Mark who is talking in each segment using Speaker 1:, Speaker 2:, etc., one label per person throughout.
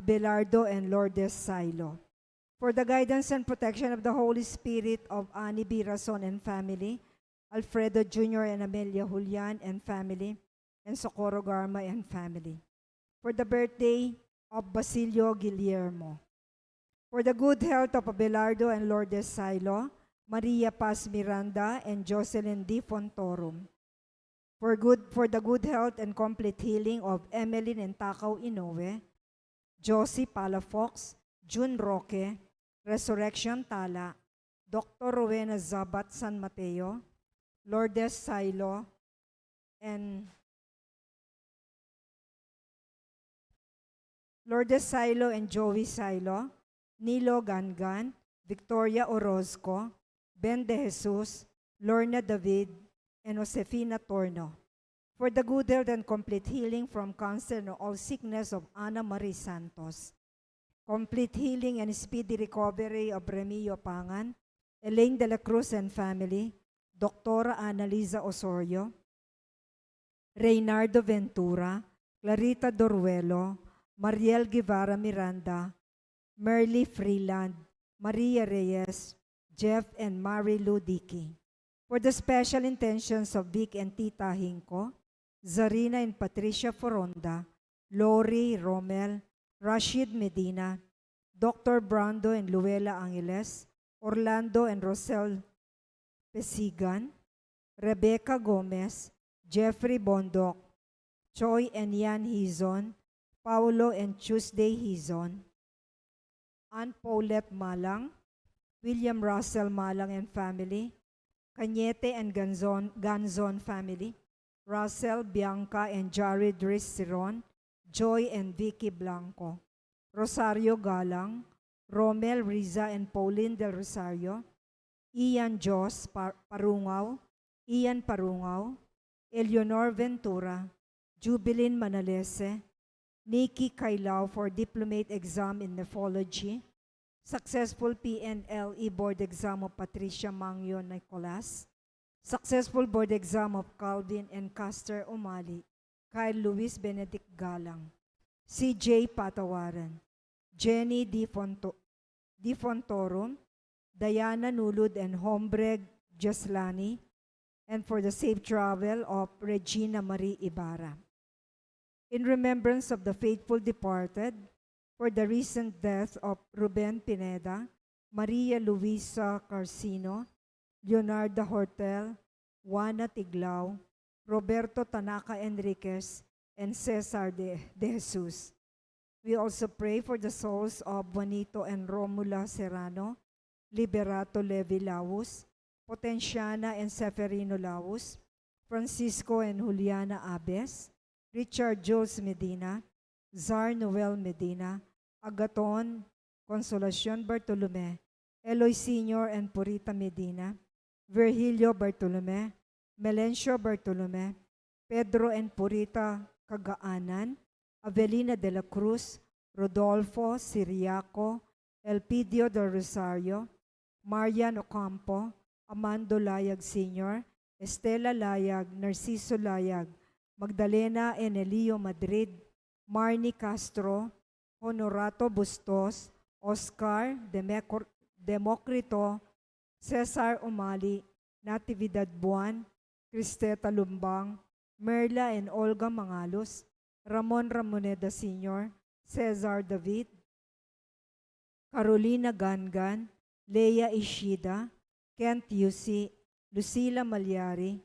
Speaker 1: Abelardo and Lourdes Silo. For the guidance and protection of the Holy Spirit of Annie B. Razon and family, Alfredo Jr. and Amelia Julian and family, and Socorro Garma and family. For the birthday of Basilio Guillermo. For the good health of Abelardo and Lourdes Silo, Maria Paz Miranda and Jocelyn D. Fontorum. For the good health and complete healing of Emeline and Takaw Inoue, Josie Palafox, June Roque, Resurrection Tala, Dr. Rowena Zabat San Mateo, Lourdes Silo, and Joey Silo, Nilo Gangan, Victoria Orozco, Ben De Jesus, Lorna David, and Josefina Torno. For the good health and complete healing from cancer and all sickness of Ana Marie Santos. Complete healing and speedy recovery of Remio Pangan, Elaine de la Cruz and family, Dr. Annalisa Osorio, Reynardo Ventura, Clarita Doruelo, Mariel Guevara Miranda, Merly Freeland, Maria Reyes, Jeff and Mary Lou Dickey. For the special intentions of Vic and Tita Hinko, Zarina and Patricia Foronda, Lori Romel, Rashid Medina, Dr. Brando and Luella Angeles, Orlando and Rosel Pesigan, Rebecca Gomez, Jeffrey Bondok, Choi and Yan Hizon, Paulo and Tuesday Hizon, Ann Paulette Malang, William Russell Malang and family, Cañete and Ganzon family, Russell, Bianca and Jared Riz Siron, Joy and Vicky Blanco, Rosario Galang, Romel Riza and Pauline Del Rosario, Ian Jos Parungaw, Ian Parungaw, Eleonor Ventura, Jubilin Manalese, Nikki Kailao for diplomate exam in nephrology, successful PNLE board exam of Patricia Mangyo Nicolas, successful board exam of Calvin and Caster Umali, Kyle Luis Benedict Galang, CJ Patawaran, Jenny Di Fontorum, Diana Nulud and Hombreg Jaslani, and for the safe travel of Regina Marie Ibarra. In remembrance of the faithful departed, for the recent death of Ruben Pineda, Maria Luisa Carcino, Leonardo Hortel, Juana Tiglao, Roberto Tanaka Enriquez, and Cesar de Jesus. We also pray for the souls of Juanito and Romula Serrano, Liberato Levi Laus, Potenciana and Seferino Laus, Francisco and Juliana Abes, Richard Jules Medina, Zar Noel Medina, Agaton, Consolacion Bartolome, Eloy Sr. and Purita Medina, Virgilio Bartolome, Melencio Bartolome, Pedro and Purita Cagaanan, Avelina de la Cruz, Rodolfo Siriaco, Elpidio del Rosario, Marian Ocampo, Amando Layag Sr., Estela Layag, Narciso Layag, Magdalena Enelio Madrid, Marnie Castro, Honorato Bustos, Oscar Democrito, Cesar Umali, Natividad Buwan, Cristeta Lumbang, Merla and Olga Mangalos, Ramon Ramoneda Sr., Cesar David, Carolina Gangan, Leia Ishida, Kent Yusi, Lucila Malyari,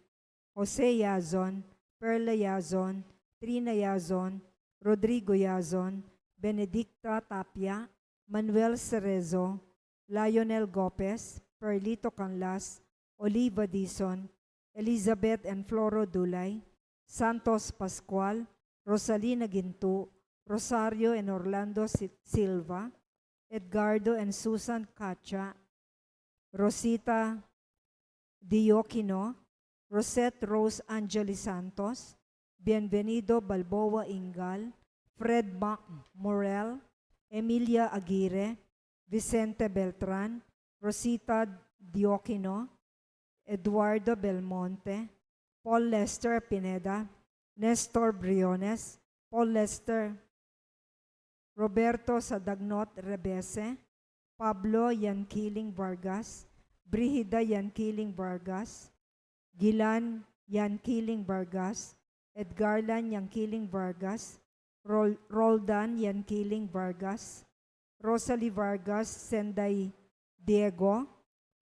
Speaker 1: Jose Yazon, Perla Yazon, Trina Yazon, Rodrigo Yazon, Benedicta Tapia, Manuel Cerezo, Lionel Gopez, Perlito Canlas, Oliva Dizon, Elizabeth and Floro Dulay, Santos Pascual, Rosalina Gintu, Rosario and Orlando Silva, Edgardo and Susan Cacha, Rosita Dioquino, Rosette Rose Angeli Santos, Bienvenido Balboa Ingal, Fred Mac Morel, Emilia Aguirre, Vicente Beltran, Rosita Dioquino, Eduardo Belmonte, Paul Lester Pineda, Nestor Briones, Paul Lester Roberto Sadagnot Rebese, Pablo Yanquiling Vargas, Brigida Yanquiling Vargas, Gilan Yanquiling Vargas, Edgarlan Yanquiling Vargas, Roldan Yanquiling Vargas, Rosalie Vargas Senday Diego,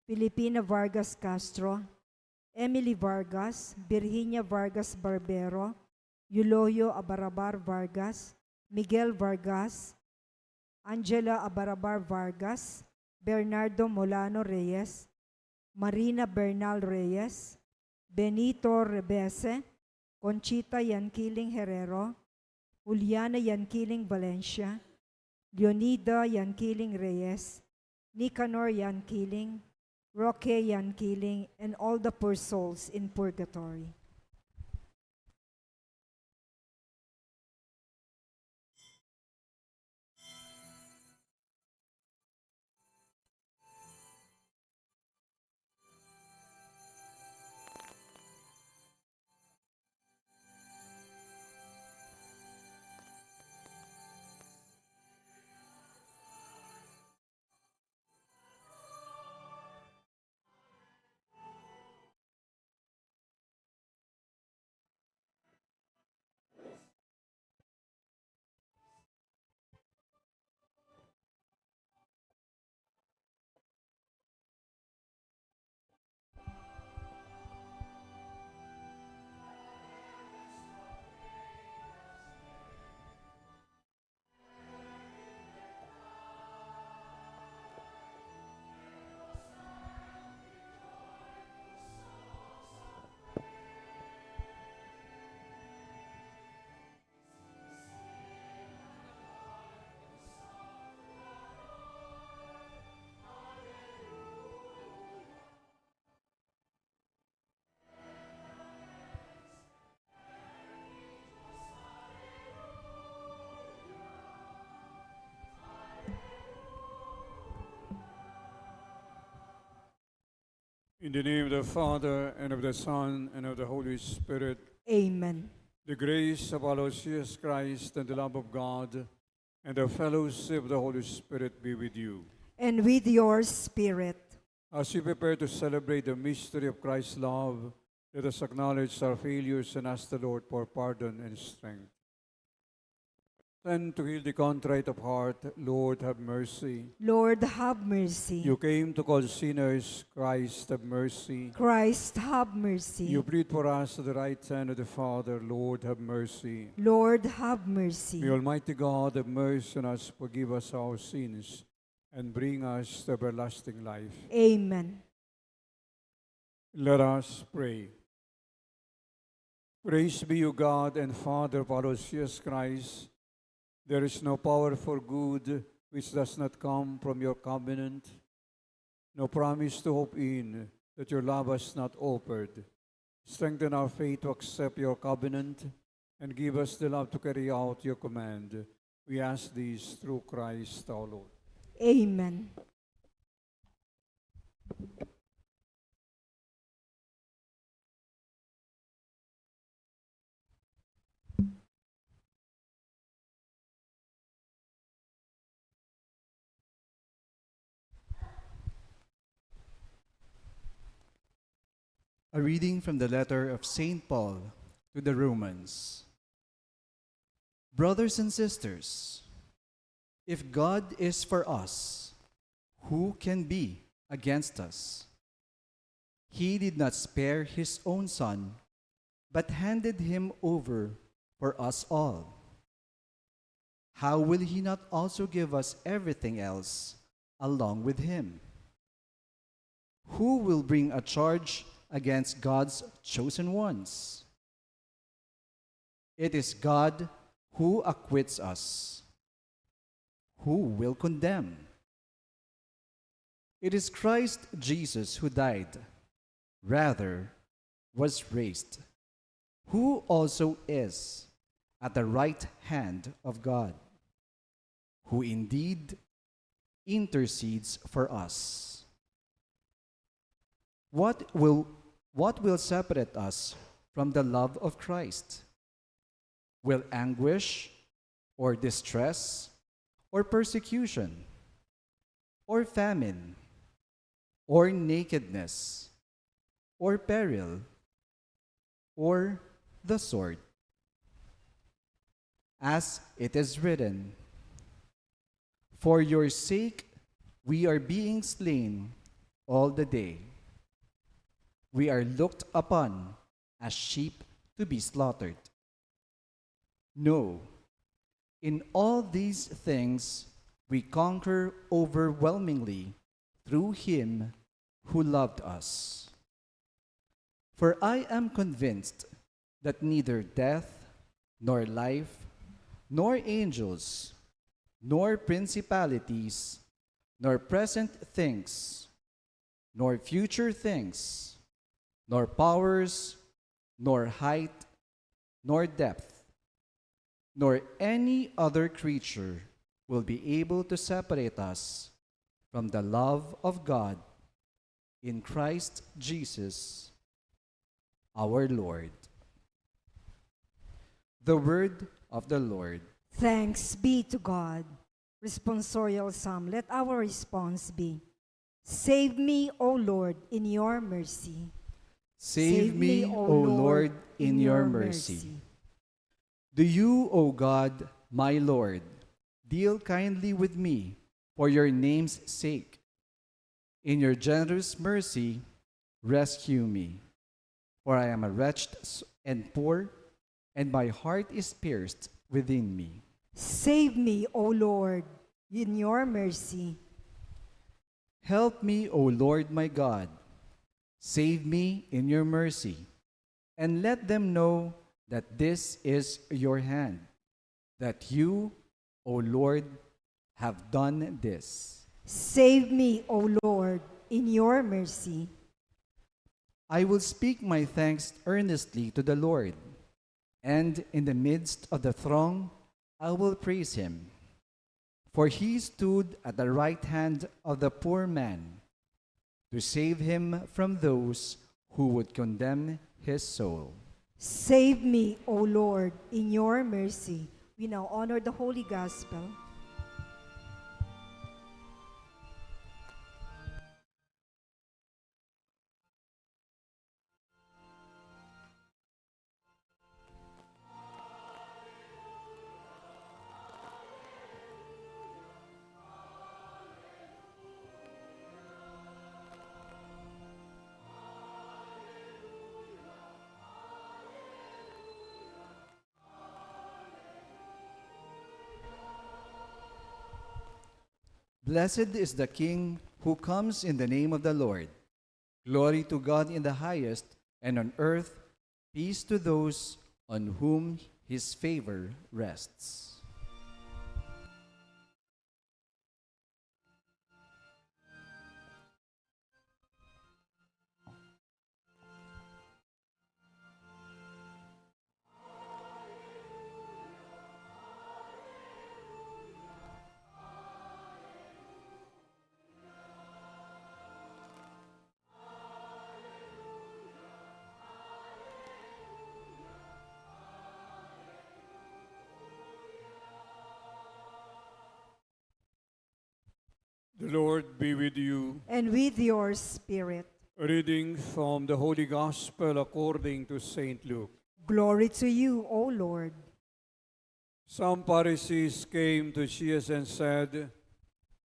Speaker 1: Filipina Vargas Castro, Emily Vargas, Virginia Vargas Barbero, Eulogio Abarabar Vargas, Miguel Vargas, Angela Abarabar Vargas, Bernardo Molano Reyes, Marina Bernal Reyes, Benito Rebese, Conchita Yanquiling Herrero, Juliana Yanquiling Valencia, Leonida Yanquiling Reyes, Nicanor Yanquiling, Roque Yanquiling, and all the poor souls in purgatory.
Speaker 2: In the name of the Father, and of the Son, and of the Holy Spirit,
Speaker 1: Amen.
Speaker 2: the grace of our Lord Jesus Christ, and the love of God, and the fellowship of the Holy Spirit be with you.
Speaker 1: And with your spirit.
Speaker 2: As we prepare to celebrate the mystery of Christ's love, let us acknowledge our failures and ask the Lord for pardon and strength. Send to heal the contrite of heart, Lord, have mercy.
Speaker 1: Lord, have mercy.
Speaker 2: You came to call sinners, Christ, have mercy.
Speaker 1: Christ, have mercy.
Speaker 2: You plead for us at the right hand of the Father, Lord, have mercy.
Speaker 1: Lord, have mercy.
Speaker 2: May Almighty God have mercy on us, forgive us our sins, and bring us to everlasting life.
Speaker 1: Amen.
Speaker 2: Let us pray. Praise be you, God and Father of our Lord Jesus Christ. There is no power for good which does not come from your covenant, no promise to hope in that your love has not offered. Strengthen our faith to accept your covenant and give us the love to carry out your command. We ask this through Christ our Lord.
Speaker 1: Amen.
Speaker 3: A reading from the letter of St. Paul to the Romans. Brothers and sisters, if God is for us, who can be against us? He did not spare his own son, but handed him over for us all. How will he not also give us everything else along with him? Who will bring a charge against God's chosen ones? It is God who acquits us. Who will condemn? It is Christ Jesus who died, rather was raised, who also is at the right hand of God, who indeed intercedes for us. What will separate us from the love of Christ? Will anguish or distress or persecution, or famine, or nakedness, or peril, or the sword. As it is written, "For your sake we are being slain all the day. We are looked upon as sheep to be slaughtered." No, in all these things we conquer overwhelmingly through him who loved us. For I am convinced that neither death, nor life, nor angels, nor principalities, nor present things, nor future things, nor powers, nor height, nor depth, nor any other creature will be able to separate us from the love of God in Christ Jesus our Lord. The word of the Lord.
Speaker 1: Thanks be to God. Responsorial Psalm. Let our response be, "Save me, O Lord, in your mercy.
Speaker 3: Save me, O Lord, in your mercy. Do you, O God, my Lord, deal kindly with me for your name's sake. In your generous mercy, rescue me. For I am a wretched and poor, and my heart is pierced within me.
Speaker 1: Save me, O Lord, in your mercy.
Speaker 3: Help me, O Lord my God. Save me in your mercy, and let them know that this is your hand, that you, O Lord, have done this.
Speaker 1: Save me, O Lord, in your mercy.
Speaker 3: I will speak my thanks earnestly to the Lord, and in the midst of the throng I will praise him. For he stood at the right hand of the poor man, to save him from those who would condemn his soul.
Speaker 1: Save me, O Lord, in your mercy. We now honor the Holy Gospel.
Speaker 3: Blessed is the King who comes in the name of the Lord. Glory to God in the highest, and on earth peace to those on whom his favor rests.
Speaker 2: The Lord be with you.
Speaker 1: And with your spirit.
Speaker 2: A reading from the Holy Gospel according to St. Luke.
Speaker 1: Glory to you, O Lord.
Speaker 2: Some Pharisees came to Jesus and said,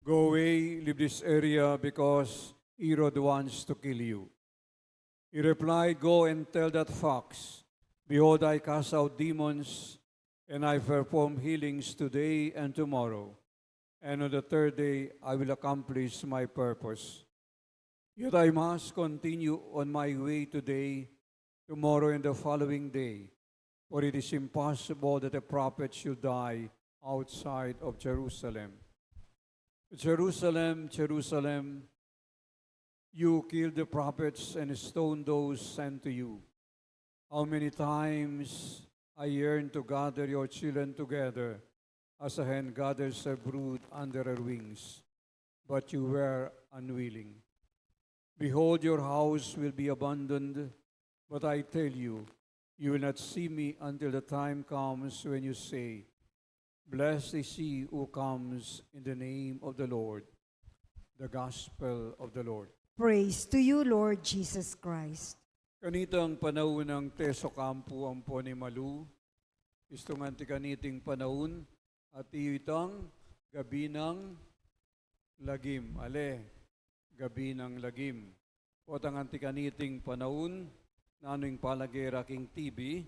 Speaker 2: "Go away, leave this area, because Herod wants to kill you." He replied, "Go and tell that fox, behold, I cast out demons, and I perform healings today and tomorrow, and on the third day I will accomplish my purpose. Yet I must continue on my way today, tomorrow, and the following day, for it is impossible that a prophet should die outside of Jerusalem. Jerusalem, Jerusalem, you kill the prophets and stone those sent to you. How many times I yearned to gather your children together, as a hen gathers her brood under her wings, but you were unwilling. Behold, your house will be abandoned, but I tell you, you will not see me until the time comes when you say, Blessed is he who comes in the name of the Lord. The Gospel of the Lord.
Speaker 1: Praise to you, Lord Jesus Christ.
Speaker 2: Kanitang panahon ng Teso Campo ang po ni Malu, istong antikaniting panahon, at itang gabi ng lagim. Ale, gabi ng lagim. O tang antikaniting panahon, nanoing palagera king TV,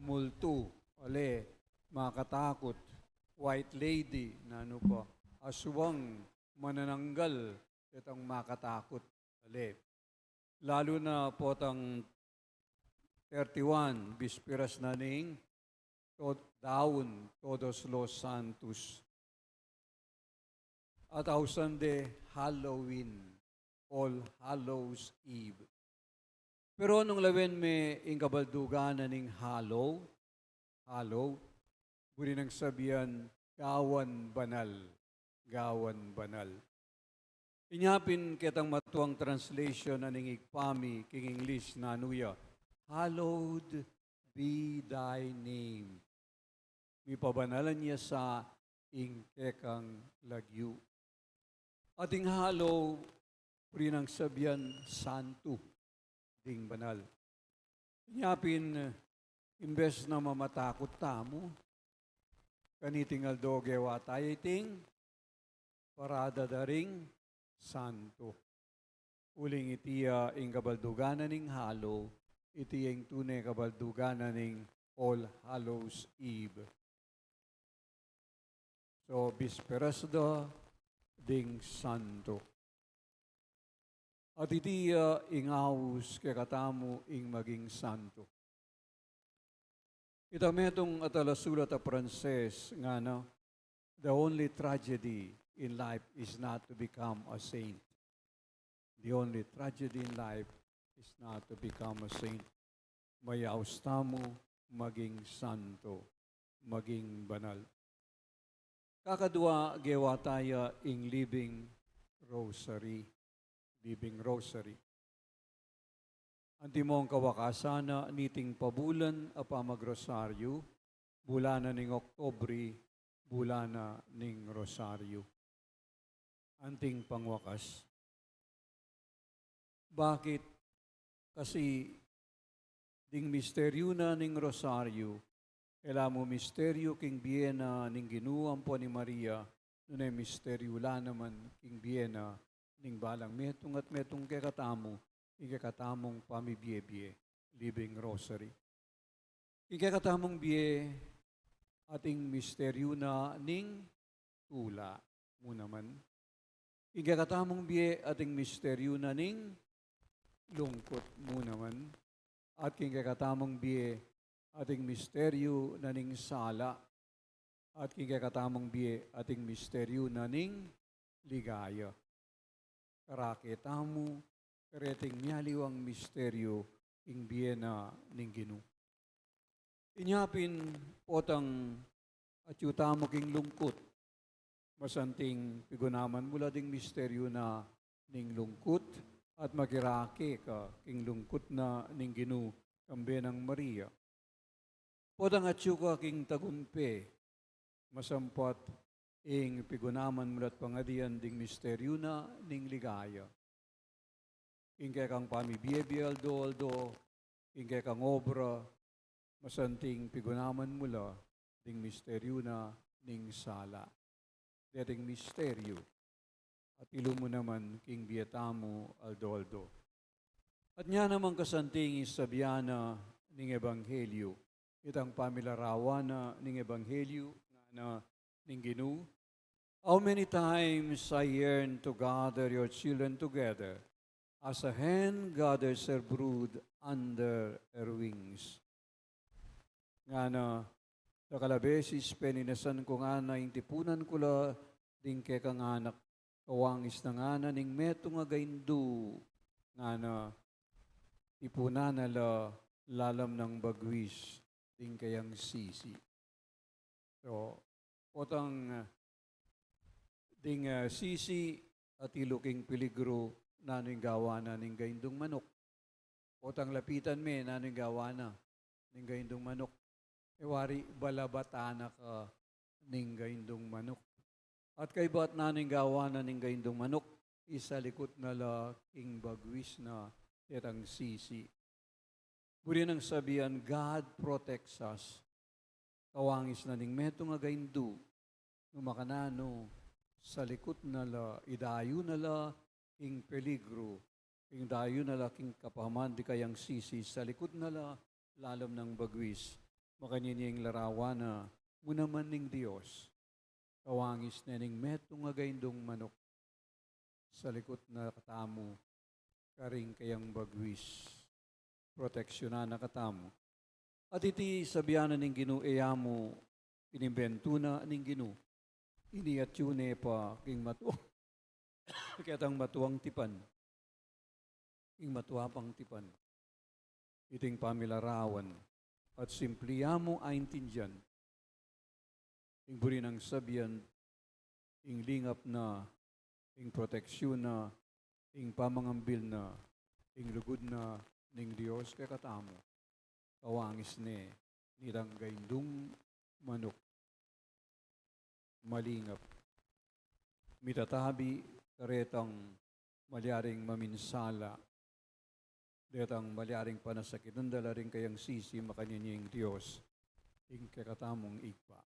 Speaker 2: multo, ale, makatakot, white lady, nano pa, aswang, manananggal, itong makatakot, ale. Lalo na po tang 31, Bispiras na ning daon, Todos los Santos. At Sunday, Halloween, All Hallows Eve. Pero anong lawen may ingkabaldugan na ning Hallow, buri nang sabihan, gawan banal, gawan banal. Inyapin kitang matuang translation na ning igpami king English na anuya, hallowed be thy name. May pabanalan niya sa ingkekang lagyu. Ating hallow, puri nang sabihan, santo, ding banal. Inyapin, imbes na mamatakot tamo, kaniting aldoge watayiting, parada daring, santo. Uling itiya ing kabalduganan ning halo, iti ing tunay kabalduganan ning All Hallows Eve. So, Bisperas da ding santo. At itiya ing ahus kakatamo ing maging santo. Itametong atalasulat a Pranses nga na, the only tragedy in life is not to become a saint. The only tragedy in life is not to become a saint. Mayaos tamo maging santo, maging banal. Kakadwa gewa tayo ing living rosary. Living rosary. Antimong kawakasana niting pabulan apa magrosaryo, bulana ning Oktobre, bulana ning rosaryo. Anting pangwakas. Bakit? Kasi ding misteryo na ning rosaryo, mo misteryo king Biena ning ginuam po ni Maria, nunay misteryo la naman king Biena ning balang metong at metong kekatamo, ikakatamong pamibye-bye, living rosary. Ikakatamong biye ating misteryo na ning tula mo naman. Ikakatamong biye ating misteryo na ning lungkot mo naman. At ikakatamong biye ating misteryo na ning sala. At ikakatamong biye ating misteryo na ning ligaya. Karakita mo, kareting miyaliwang misteryo ing biyena ning Ginu. Inyapin potang at yutamo king lungkot. Masanting pigunaman mula ding misteryo na ning lungkot at makirake ka king lungkot na ning Ginu kambe ng Maria. Potang at yuka king tagumpe. Masampat ing pigunaman mula at pangadian ding misteryo na ning ligaya. Ingkay kang pamibiyebiyal aldo, ingkay kang obra, masanting pigunaman mula, ding misteryo na ning sala. Dating misteryo, at ilo mo naman king biyatamo aldo. At niya naman kasanting isabyana ning ebanghelyo, itang pamilarawan na ning ebanghelyo na ning Ginu. How many times I yearn to gather your children together, as a hen gathers her brood under her wings. Nga na, sa kalabesis, peninasan ko nga na intipunan ko la, ding kekang anak, kawangis na nga na, ning meto nga gaindu, nga na, ipunan na la, lalam ng bagwis, ding kayang sisi. So, potang, ding sisi, at iluking piligro, naning gawa na ning gaindong manok. Potang lapitan me, naning gawa na ning gaindong manok. Ewari balabata na ka ning gaindong manok. At kay ba't naning gawa na ning gaindong manok, isalikot na la king bagwis na tetang sisi. Buri nang sabihan, God protects us. Kawangis na ning meto nga gaindu, makanano, sa likot na la, idayo na la, king peligro, king dayo na la, king kapahaman, di kayang sisi, sa likod na la, lalam ng bagwis, makanyanyang larawan na, munaman ning Diyos, kawangis na ning meto nga gaindong manok, sa likod na katamo, karing kayang bagwis, proteksyonan na katamo. At iti sabihanan ning Ginoo mo, inimbento na ning Ginoo, iniat yun pa king matuwa. Kayatang matuwang tipan. King matuwa pang tipan. Iting pamilarawan. At simpliya mo aintindyan. Ing buri ng sabihan, ing lingap na, ing proteksyon na, ing pamangambil na, ing lugod na, ning Diyos kay katamo. Kawangis ni, nirang gaindong manok. Malingap. Mitatabi, karetang malyaring maminsala, detang malyaring panasakit, nandala rin kayang sisi makanyanyang Diyos, ing kakatamong igpa.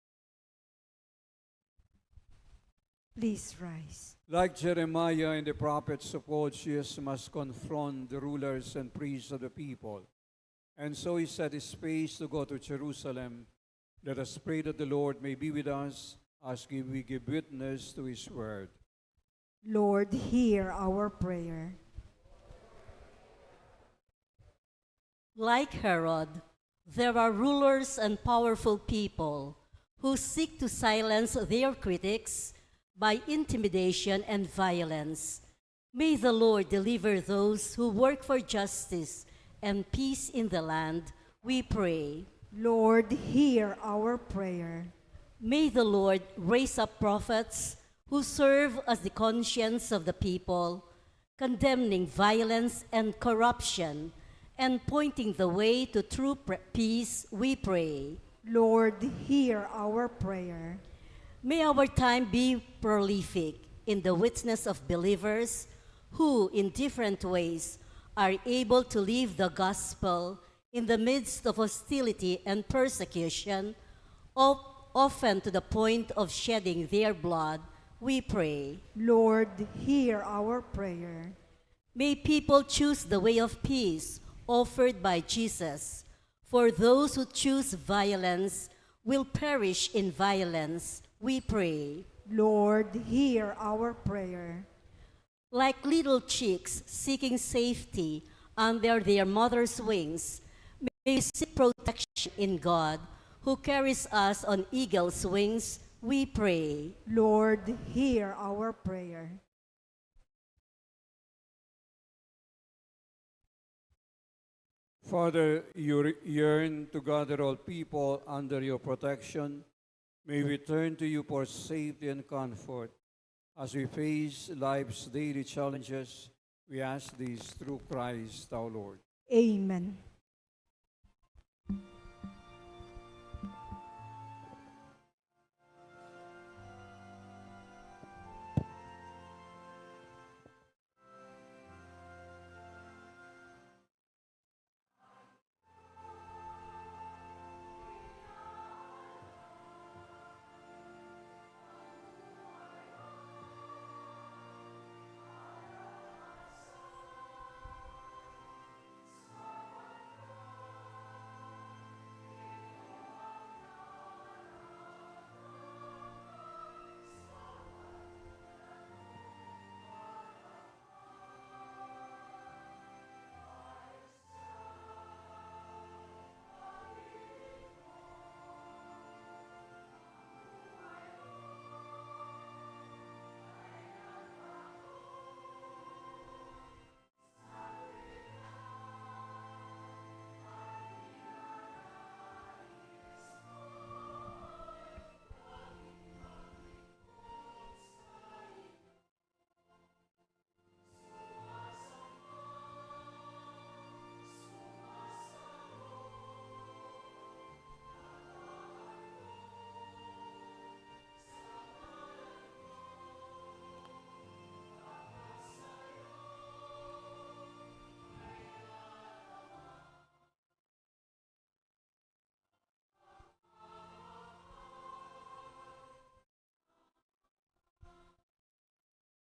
Speaker 1: Please rise.
Speaker 2: Like Jeremiah and the prophets of old, Jesus must confront the rulers and priests of the people. And so he set his face to go to Jerusalem. Let us pray that the Lord may be with us as we give witness to his word.
Speaker 1: Lord, hear our prayer.
Speaker 4: Like Herod, there are rulers and powerful people who seek to silence their critics by intimidation and violence. May the Lord deliver those who work for justice and peace in the land, we pray.
Speaker 1: Lord, hear our prayer.
Speaker 4: May the Lord raise up prophets who serve as the conscience of the people, condemning violence and corruption, and pointing the way to true peace, we pray.
Speaker 1: Lord, hear our prayer.
Speaker 4: May our time be prolific in the witness of believers who, in different ways, are able to live the gospel in the midst of hostility and persecution, often to the point of shedding their blood, we pray.
Speaker 1: Lord, hear our prayer.
Speaker 4: May people choose the way of peace offered by Jesus, for those who choose violence will perish in violence, we pray.
Speaker 1: Lord, hear our prayer.
Speaker 4: Like little chicks seeking safety under their mother's wings, may we seek protection in God, who carries us on eagle's wings, we pray.
Speaker 1: Lord, hear our prayer.
Speaker 2: Father, you yearn to gather all people under your protection. May we turn to you for safety and comfort. As we face life's daily challenges, we ask this through Christ our Lord.
Speaker 1: Amen.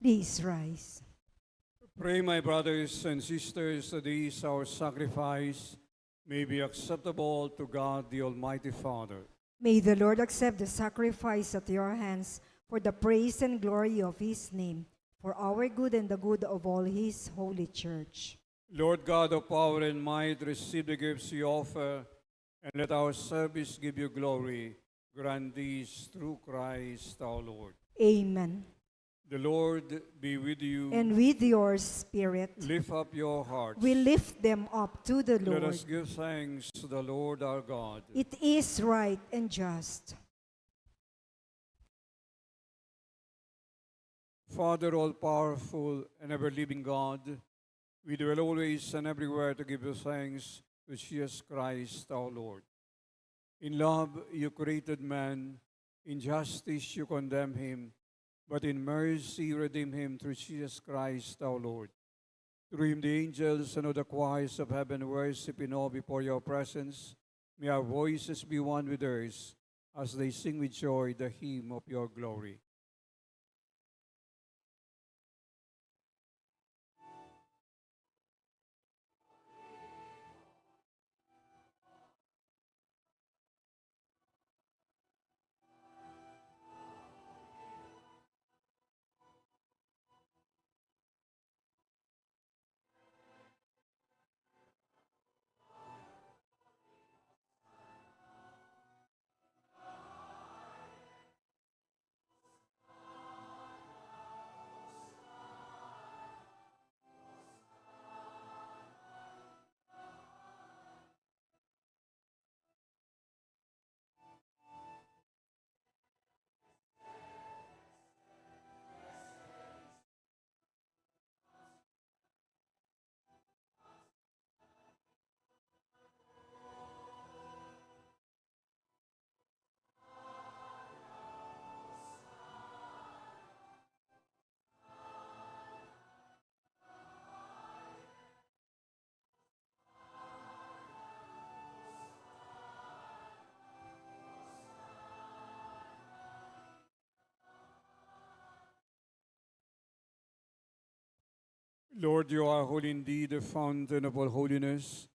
Speaker 1: Please rise.
Speaker 2: Pray, my brothers and sisters, that this our sacrifice may be acceptable to God the Almighty Father.
Speaker 1: May the Lord accept the sacrifice at your hands for the praise and glory of his name, for our good and the good of all his holy church.
Speaker 2: Lord God of power and might, receive the gifts we offer, and let our service give you glory. Grant these through Christ our Lord.
Speaker 1: Amen.
Speaker 2: The Lord be with you.
Speaker 1: And with your spirit,
Speaker 2: Lift up your hearts.
Speaker 1: we lift them up to the
Speaker 2: Let
Speaker 1: Lord.
Speaker 2: us give thanks to the Lord our God.
Speaker 1: It is right and just.
Speaker 2: Father, all-powerful and ever-living God, we dwell always and everywhere to give you thanks to Jesus Christ our Lord. In love, you created man. In justice, you condemn him. But in mercy, you redeem him through Jesus Christ our Lord. Through him, the angels and all the choirs of heaven worship in awe before your presence. May our voices be one with theirs as they sing with joy the hymn of your glory. Lord, you are holy indeed, the fountain of all holiness.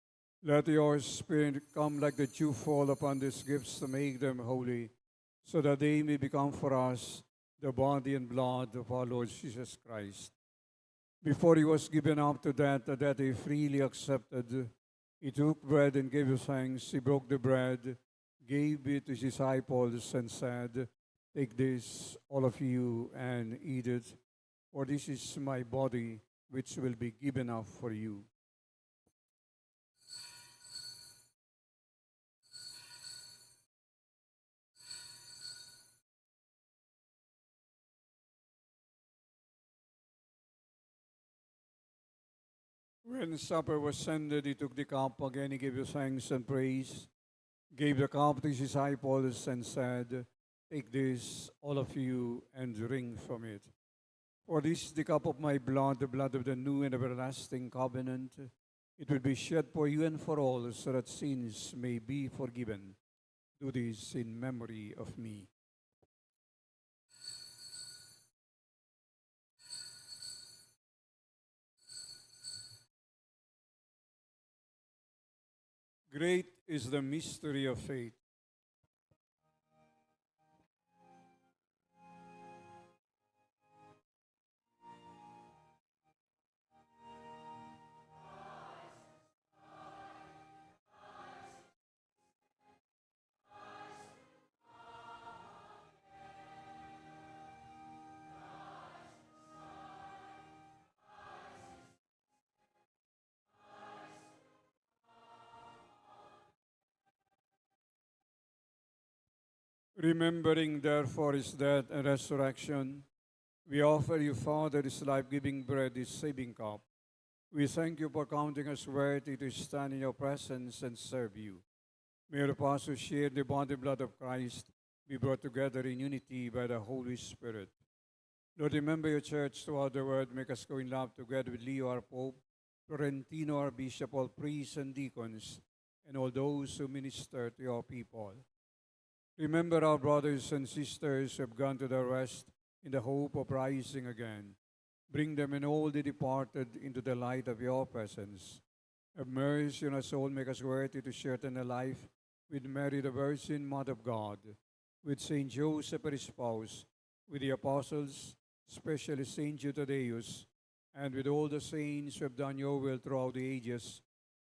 Speaker 2: Let your Spirit come like the dew fall upon these gifts to make them holy, so that they may become for us the body and blood of our Lord Jesus Christ. Before he was given up to death, a death he freely accepted, he took bread and gave you thanks. He broke the bread, gave it to his disciples, and said, "Take this, all of you, and eat it, for this is my body, which will be given up for you." When supper was ended, he took the cup again, he gave you thanks and praise, gave the cup to his disciples, and said, "Take this, all of you, and drink from it. For this is the cup of my blood, the blood of the new and everlasting covenant. It will be shed for you and for all, so that sins may be forgiven. Do this in memory of me." Great is the mystery of faith. Remembering therefore his death and resurrection, we offer you, Father, this life-giving bread, this saving cup. We thank you for counting us worthy to stand in your presence and serve you. May all of us who share the body and blood of Christ be brought together in unity by the Holy Spirit. Lord, remember your church throughout the world. Make us go in love together with Leo, our Pope, Florentino, our Bishop, all priests and deacons, and all those who minister to your people. Remember our brothers and sisters who have gone to their rest in the hope of rising again. Bring them and all the departed into the light of your presence. Have mercy on us all, make us worthy to share eternal life with Mary, the Virgin, Mother of God, with Saint Joseph, her spouse, with the apostles, especially Saint Judaeus, and with all the saints who have done your will throughout the ages.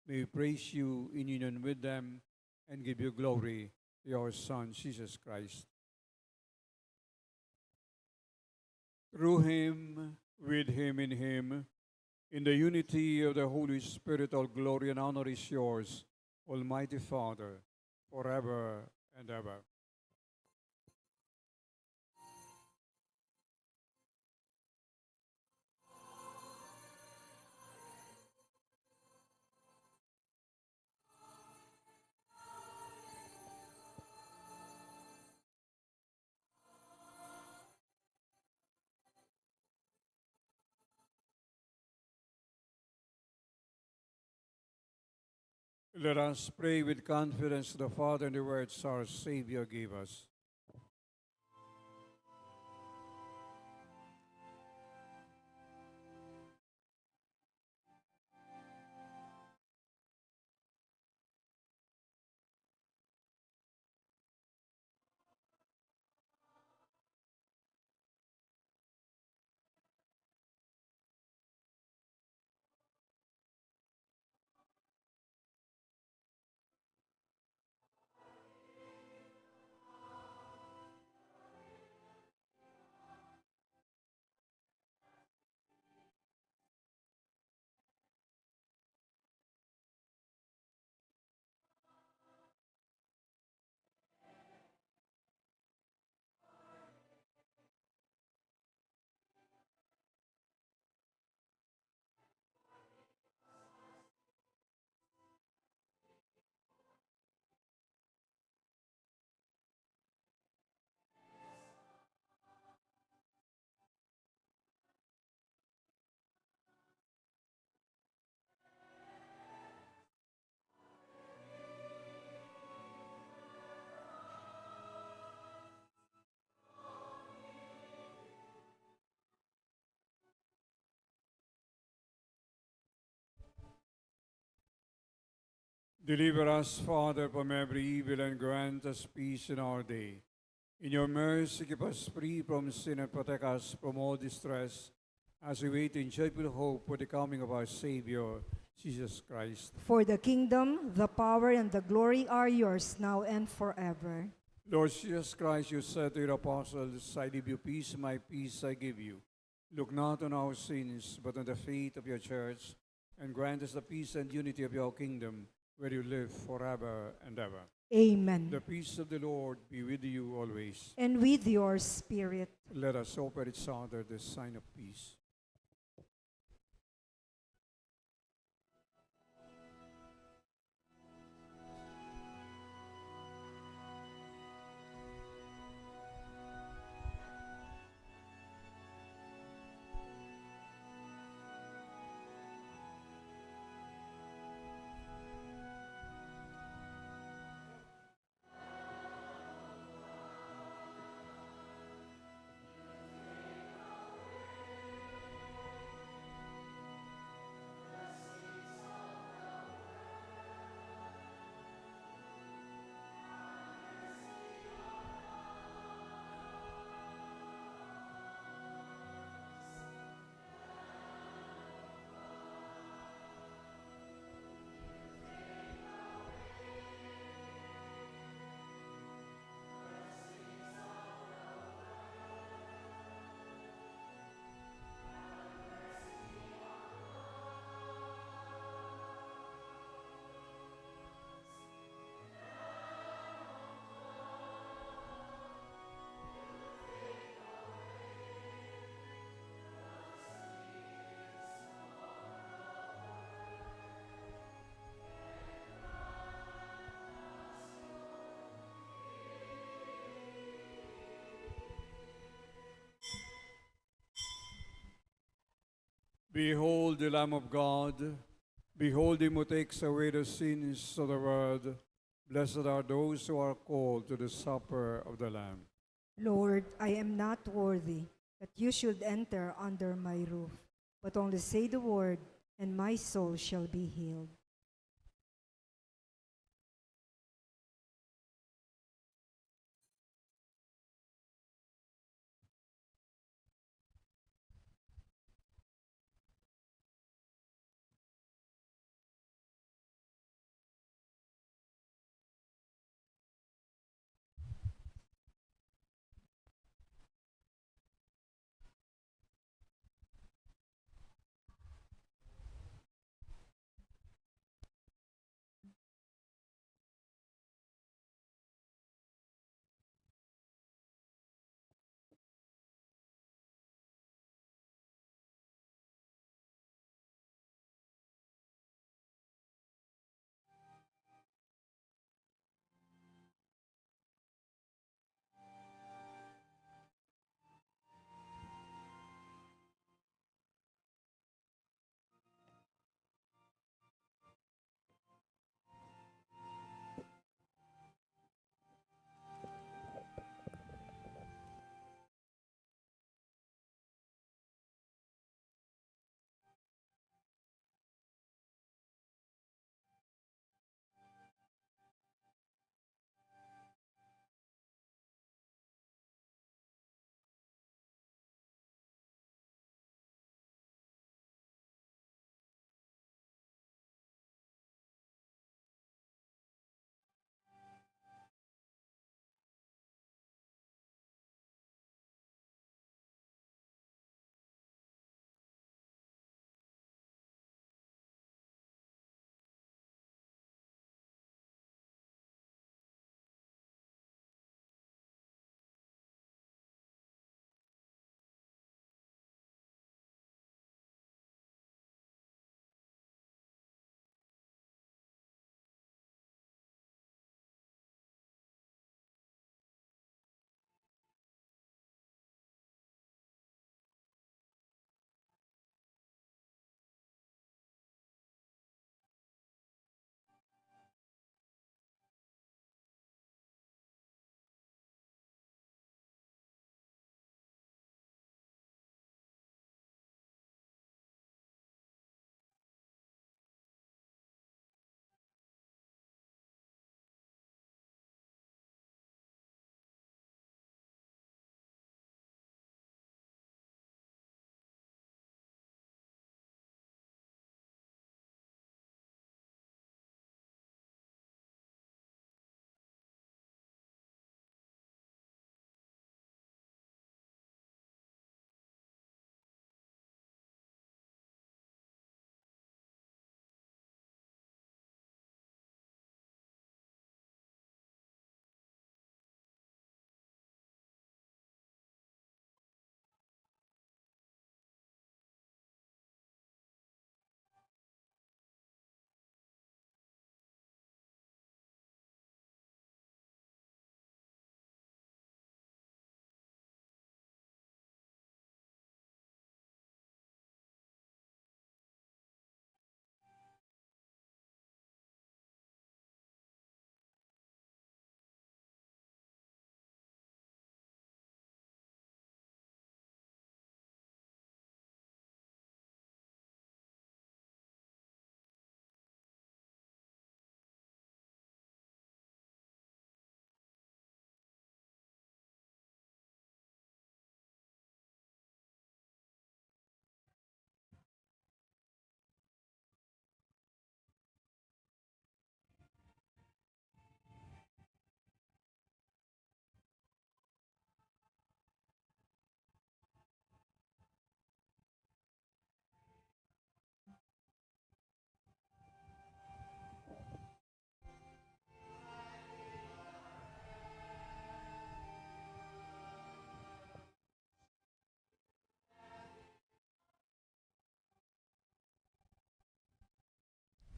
Speaker 2: May we praise you in union with them and give you glory through your Son, Jesus Christ. Through him, with him, in the unity of the Holy Spirit, all glory and honor is yours, Almighty Father, forever and ever. Let us pray with confidence to the Father and the words our Savior gave us. Deliver us, Father, from every evil and grant us peace in our day. In your mercy, keep us free from sin and protect us from all distress as we wait in joyful hope for the coming of our Savior, Jesus Christ.
Speaker 1: For the kingdom, the power, and the glory are yours now and forever.
Speaker 2: Lord Jesus Christ, you said to your apostles, I leave you peace, my peace I give you. Look not on our sins, but on the faith of your church, and grant us the peace and unity of your kingdom, where you live forever and ever.
Speaker 1: Amen.
Speaker 2: The peace of the Lord be with you always.
Speaker 1: And with your spirit.
Speaker 2: Let us offer each other the sign of peace. Behold the Lamb of God. Behold him who takes away the sins of the world. Blessed are those who are called to the supper of the Lamb.
Speaker 1: Lord, I am not worthy that you should enter under my roof. But only say the word, and my soul shall be healed.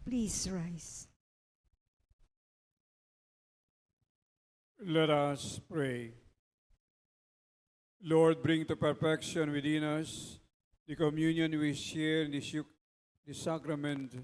Speaker 1: Please rise.
Speaker 2: Let us pray. Lord, bring to perfection within us the communion we share in this sacrament.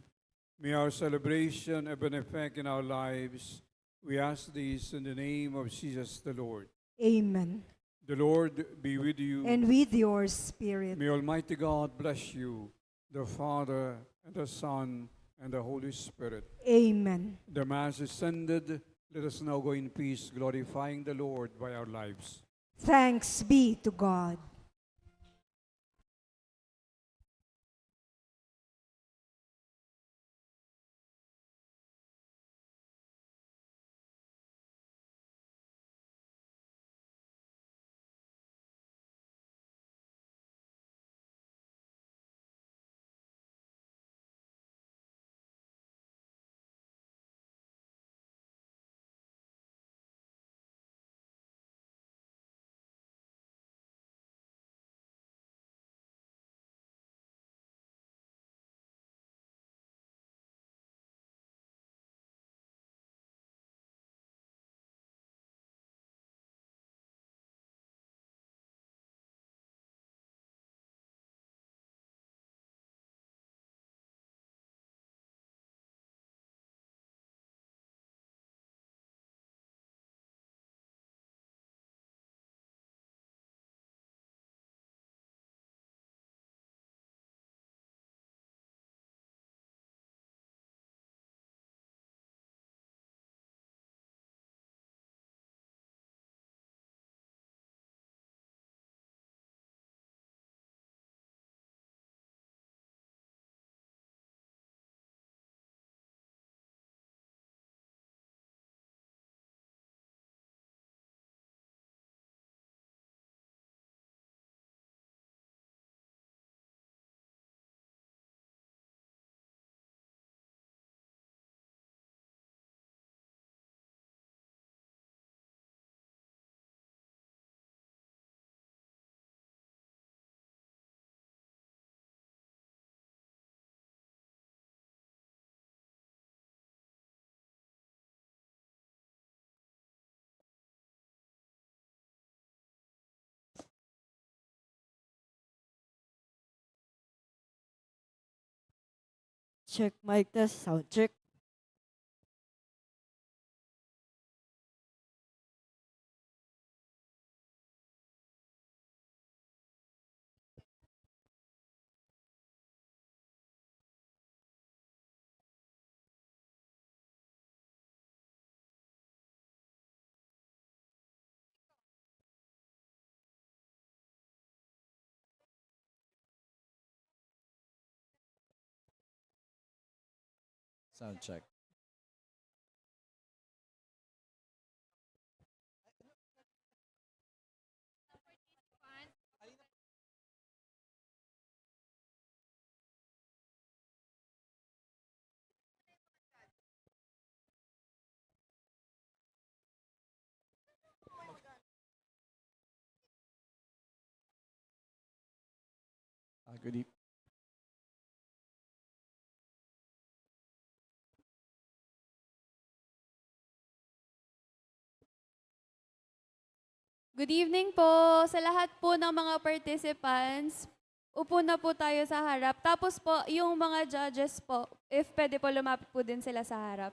Speaker 2: May our celebration have an effect in our lives. We ask this in the name of Jesus the Lord.
Speaker 1: Amen.
Speaker 2: The Lord be with you.
Speaker 1: and with your spirit.
Speaker 2: May Almighty God bless you, the Father, and the Son, and the Holy Spirit.
Speaker 1: Amen.
Speaker 2: The Mass is ended. Let us now go in peace, glorifying the Lord by our lives.
Speaker 1: Thanks be to God.
Speaker 5: Check mic test, sound check.
Speaker 3: Sound check. Good evening.
Speaker 6: Good evening po sa lahat po ng mga participants. Upo na po tayo sa harap. Tapos po, yung mga judges po, if pwede po lumapit po din sila sa harap.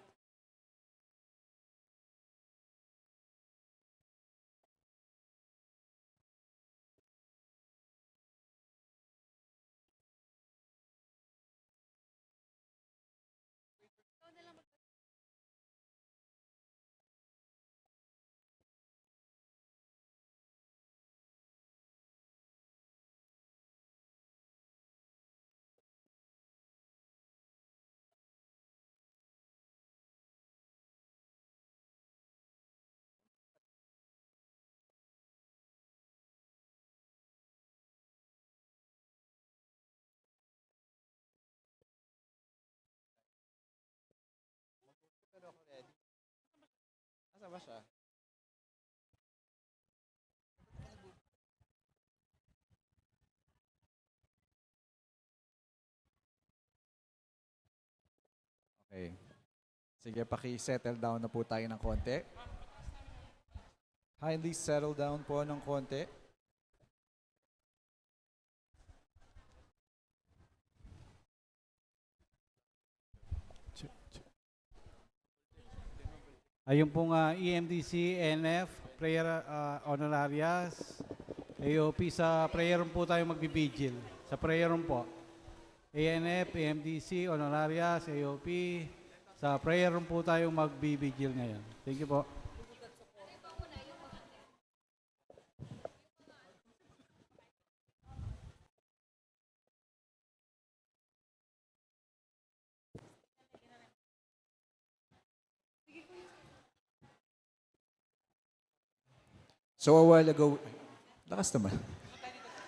Speaker 3: Asa ba siya? Okay. Sige, paki-settle down na po tayo ng konti. Kindly settle down po ng konti.
Speaker 7: Ayun pong EMDC, NF, prayer honorarias, AOP. Sa prayer room po tayo magbibigil. Sa prayer room po. ANF, AMDC, honorarias, AOP. Sa prayer room po tayo magbibigil ngayon. Thank you po.
Speaker 3: So a while ago, lakas naman.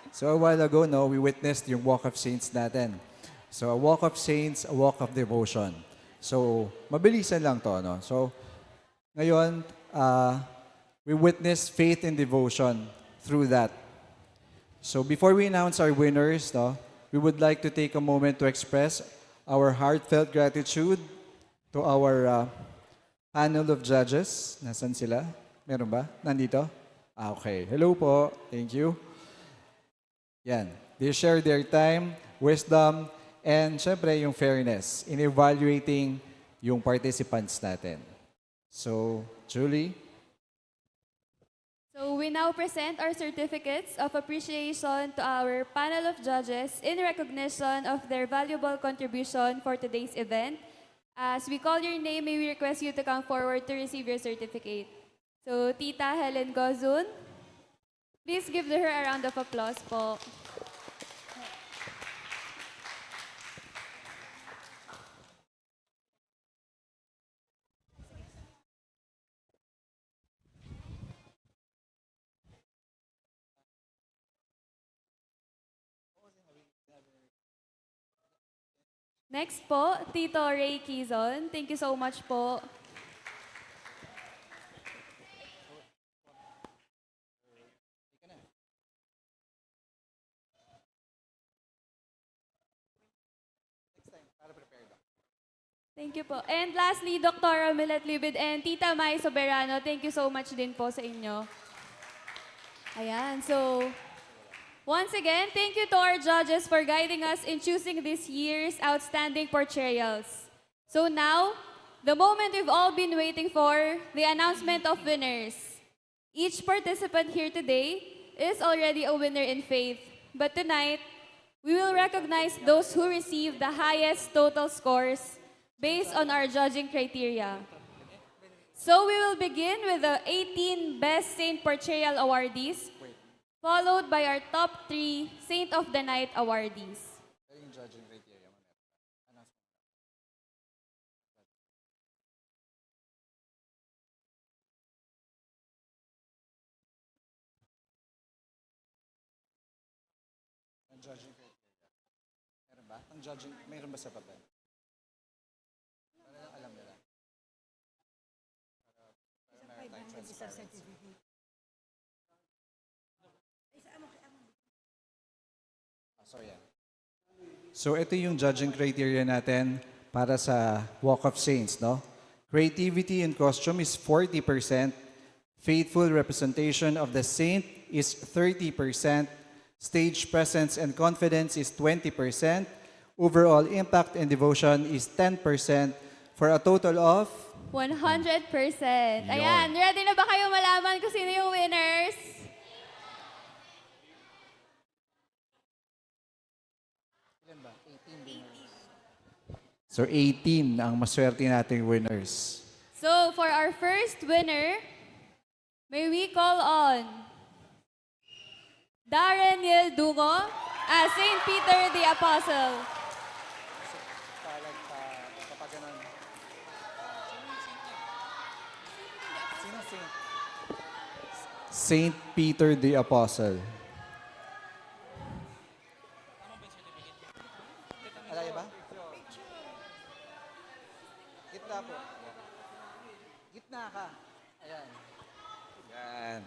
Speaker 3: So a while ago, no, we witnessed yung Walk of Saints natin. So a Walk of Saints, a Walk of Devotion. So mabilisan lang to, no? So ngayon, we witnessed faith and devotion through that. So before we announce our winners, no, we would like to take a moment to express our heartfelt gratitude to our panel of judges. Nasaan sila? Meron ba? Nandito? Okay. Hello po. Thank you. Yan. They share their time, wisdom, and syempre yung fairness in evaluating yung participants natin. So, Julie?
Speaker 6: So we now present our certificates of appreciation to our panel of judges in recognition of their valuable contribution for today's event. As we call your name, may we request you to come forward to receive your certificate. So, Tita Helen Gozun, please give her a round of applause po. Next po, Tito Ray Quizon. Thank you so much po. Thank you po. And lastly, Dr. Milet Libid and Tita Mai Soberano, thank you so much din po sa inyo. Ayan, so once again, thank you to our judges for guiding us in choosing this year's outstanding portrayals. So now, the moment we've all been waiting for, the announcement of winners. Each participant here today is already a winner in faith, but tonight, we will recognize those who received the highest total scores based on our judging criteria. So we will begin with the 18 Best Saint Portrayal awardees, followed by our top 3 Saint of the Night awardees.
Speaker 3: Ang judging, mayroon ba sa papel? Para lang alam nila. Para meron tayong transparency. So, yan. So, ito yung judging criteria natin para sa Walk of Saints, no? Creativity in costume is 40%. Faithful representation of the saint is 30%. Stage presence and confidence is 20%. Overall impact and devotion is 10% for a total of
Speaker 6: 100%. Ayan, ready na ba kayo malaman kung sino yung winners?
Speaker 3: So 18 ang maswerte nating winners.
Speaker 6: So for our first winner, may we call on Darren Yeldugo as Saint Peter the Apostle.
Speaker 3: Saint Peter the Apostle. Alay ba? Gitna po. Gitna ka. Ayan. Ayan.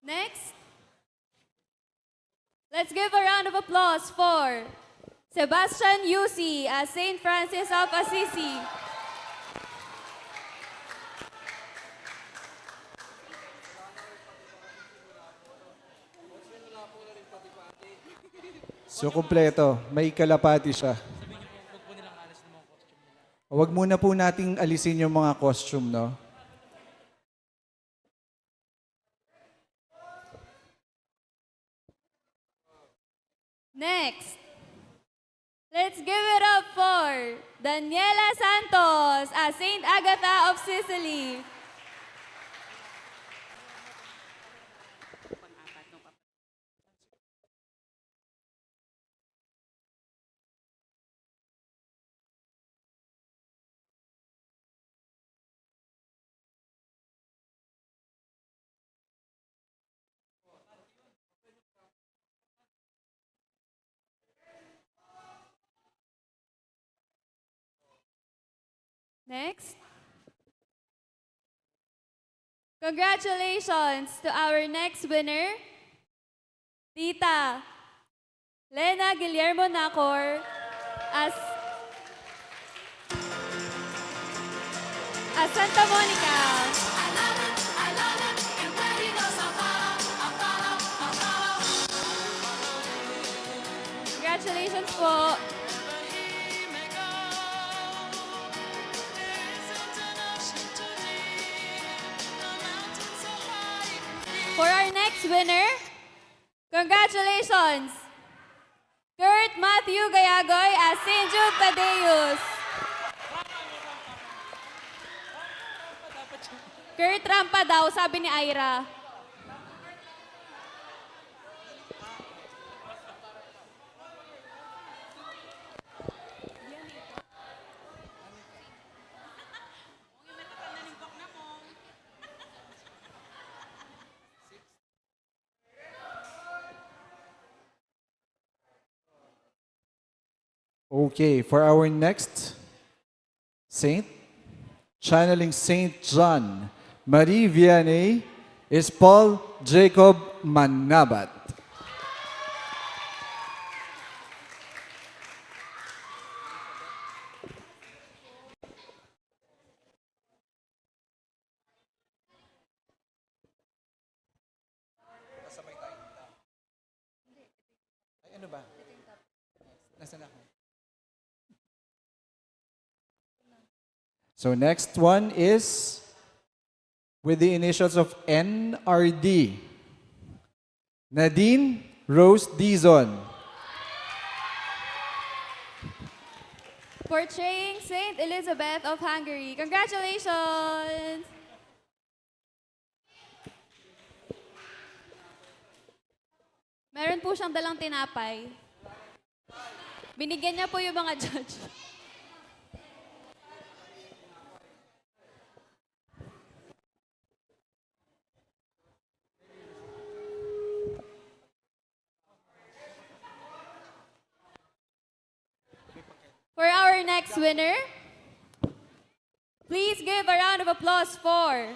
Speaker 6: Next, let's give a round of applause for Sebastian Yusi as Saint Francis of Assisi.
Speaker 3: So, kumpleto. May kalapati siya. wag muna po nating alisin yung mga costume, no?
Speaker 6: Next, let's give it up for Daniela Santos as Saint Agatha of Sicily. Next. Congratulations to our next winner, Tita Lena Guillermo Nacor as Santa Monica. Congratulations po. For our next winner, congratulations, Kurt Matthew Gayagoy as St. Jude Tadeus. Kurt Rampa daw, sabi ni Ira.
Speaker 3: Okay, for our next saint, channeling Saint John Marie Vianney, is Paul Jacob Manabat. So next one is with the initials of NRD. Nadine Rose Dizon.
Speaker 6: Portraying Saint Elizabeth of Hungary. Congratulations! Meron po siyang dalang tinapay. Binigyan niya po yung mga judge. For our next winner, please give a round of applause for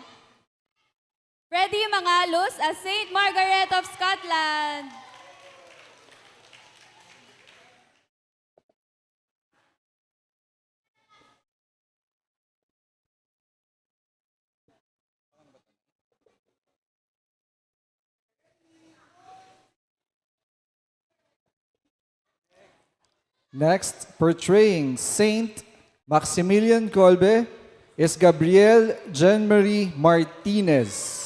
Speaker 6: Freddie Mangalos as Saint Margaret of Scotland.
Speaker 3: Next, portraying Saint Maximilian Kolbe, is Gabriel Jean-Marie Martinez.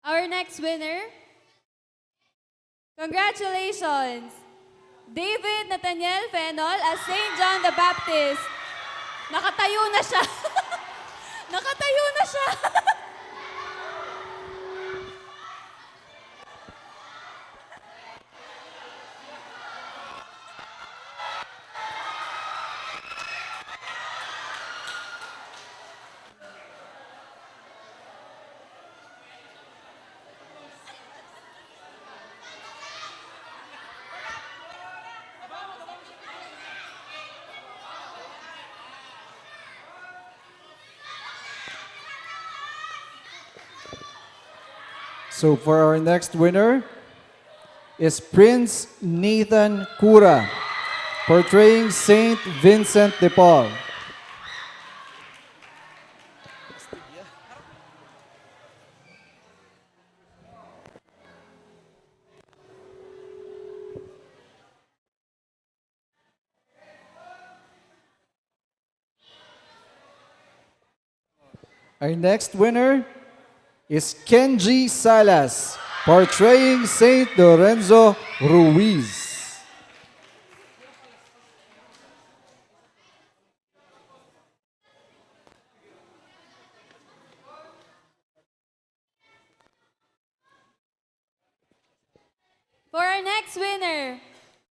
Speaker 6: Our next winner, congratulations, David Nathaniel Fenol as St. John the Baptist. Nakatayo na siya. Nakatayo na siya.
Speaker 3: So for our next winner is Prince Nathan Cura, portraying Saint Vincent de Paul. Our next winner is Kenji Salas, portraying Saint Lorenzo Ruiz.
Speaker 6: For our next winner,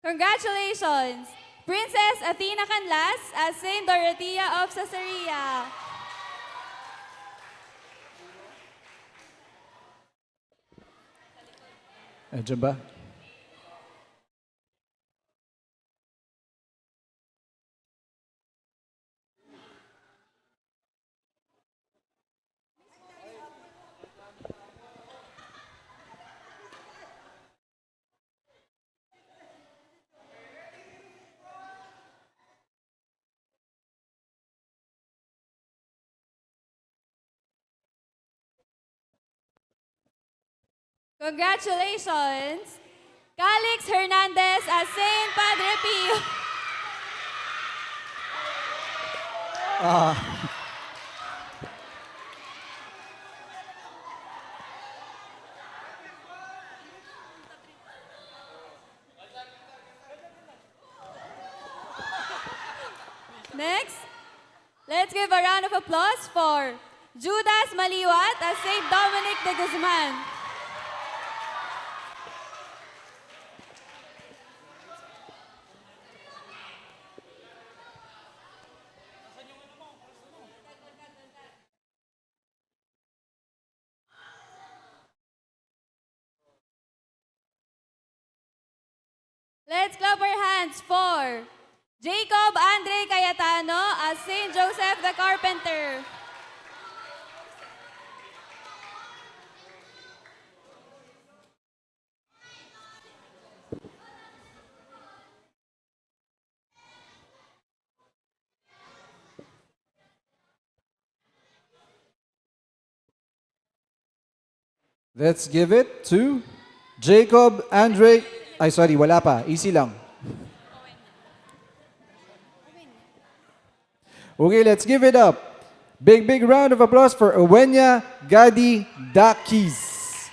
Speaker 6: congratulations, Princess Athena Canlas as Saint Dorothea of Caesarea.
Speaker 3: Andiyan ba?
Speaker 6: Congratulations, Calix Hernandez as Saint Padre Pio. Next, let's give a round of applause for Judas Maliwat as Saint Dominic de Guzman. Let's clap our hands for Jacob Andre Cayetano as Saint Joseph the Carpenter.
Speaker 3: Let's give it to Jacob Andre. Ay, sorry, wala pa. Easy lang. Okay, let's give it up. Big round of applause for Owenya Gadi Dakis,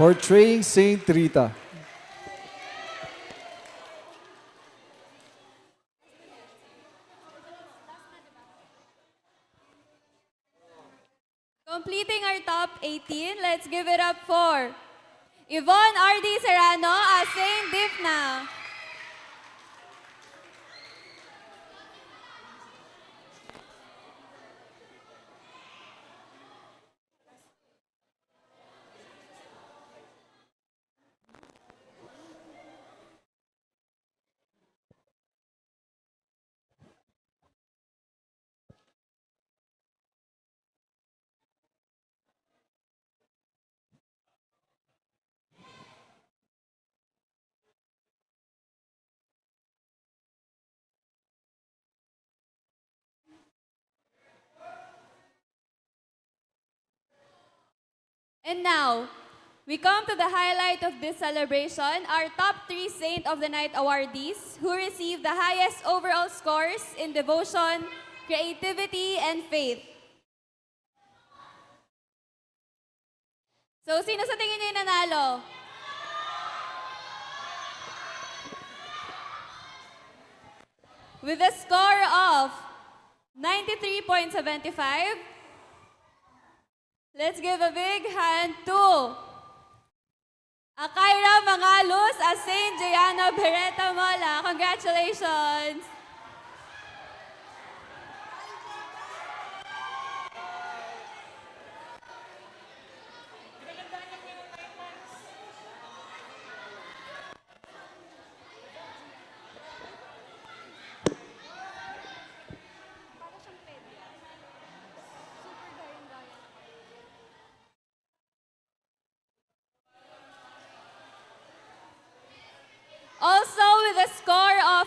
Speaker 3: portraying Saint Rita.
Speaker 6: Completing our top 18, let's give it up for Yvonne R.D. Serrano as Saint Dipna. And now, we come to the highlight of this celebration, our top 3 Saint of the Night awardees who received the highest overall scores in devotion, creativity, and faith. So, sino sa tingin niyo yung nanalo? With a score of 93.75, let's give a big hand to Akaira Mangalus as Saint Gianna Beretta Mola. Congratulations!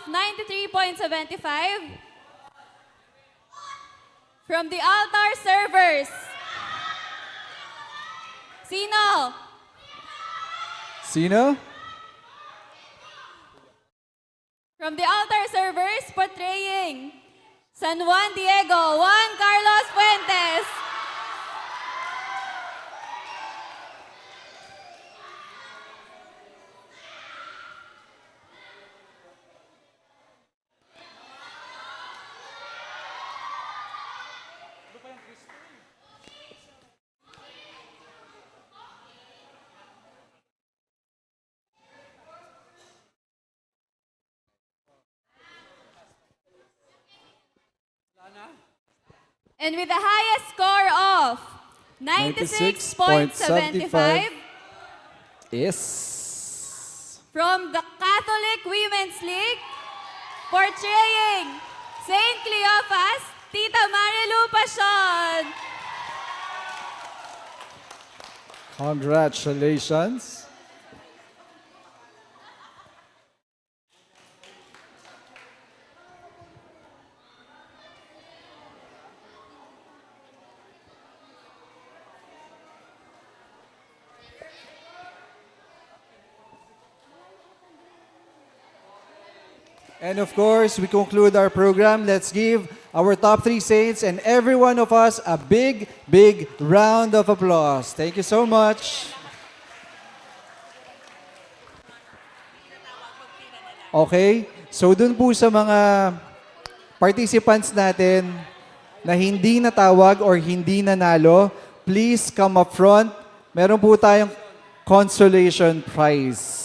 Speaker 6: of 93.75 from the altar servers. Sino?
Speaker 3: Sino?
Speaker 6: From the altar servers portraying San Juan Diego, Juan Carlos Fuentes. And with the highest score of 96.75
Speaker 3: Yes.
Speaker 6: from the Catholic Women's League, portraying St. Cleophas, Tita Marilu Pasion.
Speaker 3: Congratulations. And of course, we conclude our program. Let's give our top 3 saints and every one of us a big, big round of applause. Thank you so much. Okay, so dun po sa mga participants natin na hindi natawag or hindi nanalo, please come up front. Meron po tayong consolation prize.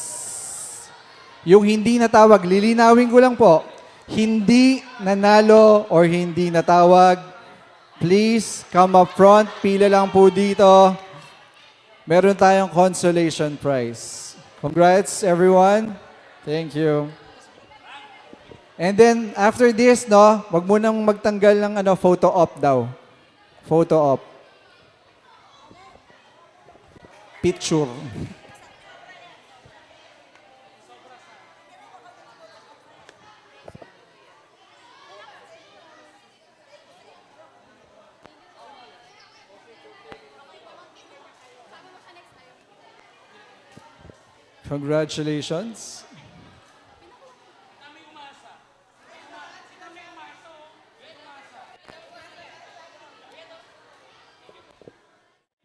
Speaker 3: Yung hindi natawag, lilinawin ko lang po, hindi nanalo or hindi natawag, please come up front. Pila lang po dito. Meron tayong consolation prize. Congrats, everyone. Thank you. And then, after this, no, wag mo nang magtanggal ng photo op daw. Photo op. Picture. Congratulations.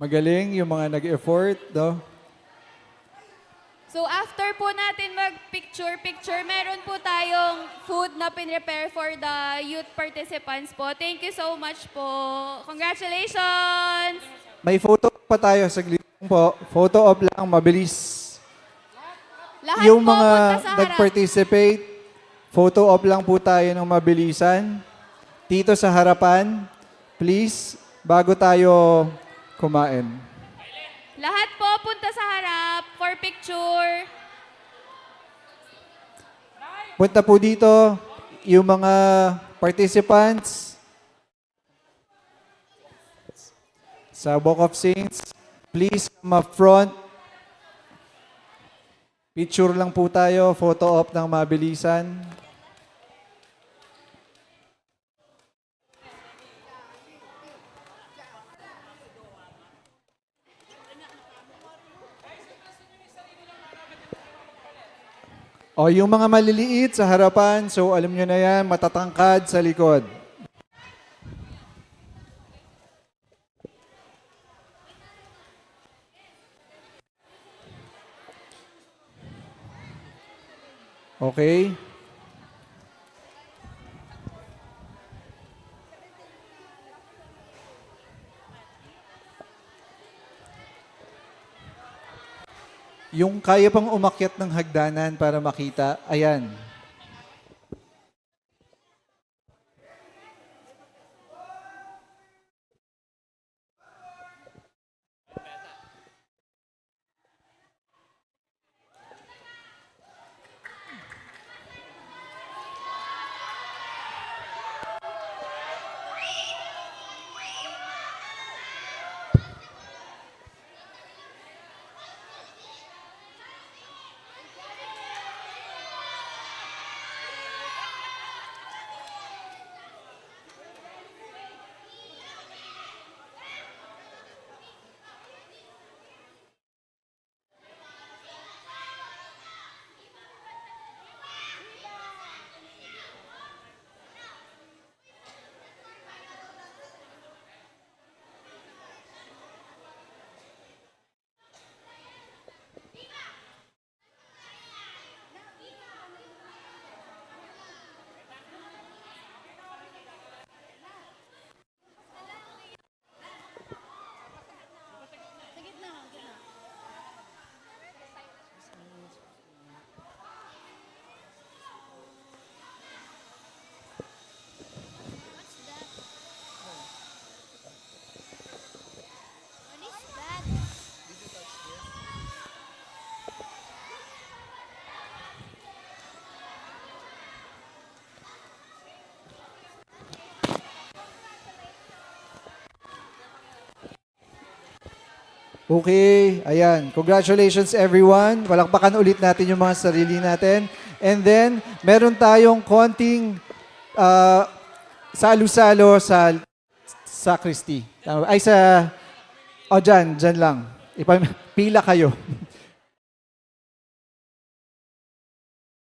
Speaker 3: Magaling yung mga nag-effort, no?
Speaker 6: So after po natin mag-picture-picture, meron po tayong food na pinrepare for the youth participants po. Thank you so much po. Congratulations!
Speaker 3: May photo pa tayo saglit po. Photo op lang, mabilis.
Speaker 6: Lahat
Speaker 3: Yung
Speaker 6: po
Speaker 3: mga
Speaker 6: punta sa harap.
Speaker 3: nag-participate, photo op lang po tayo ng mabilisan. Dito sa harapan, please, bago tayo kumain.
Speaker 6: Lahat po punta sa harap for picture.
Speaker 3: Punta po dito yung mga participants sa Book of Saints. Please come up front. Picture lang po tayo, photo op ng mabilisan. O, yung mga maliliit sa harapan, so alam nyo na yan, matatangkad sa likod. Okay? Yung kaya pang umakyat ng hagdanan para makita, ayan.
Speaker 8: Okay, ayan. Congratulations everyone. Palakpakan ulit natin yung mga sarili natin. And then, meron tayong konting salo-salo sa Christie. Ay, dyan lang. Pila kayo.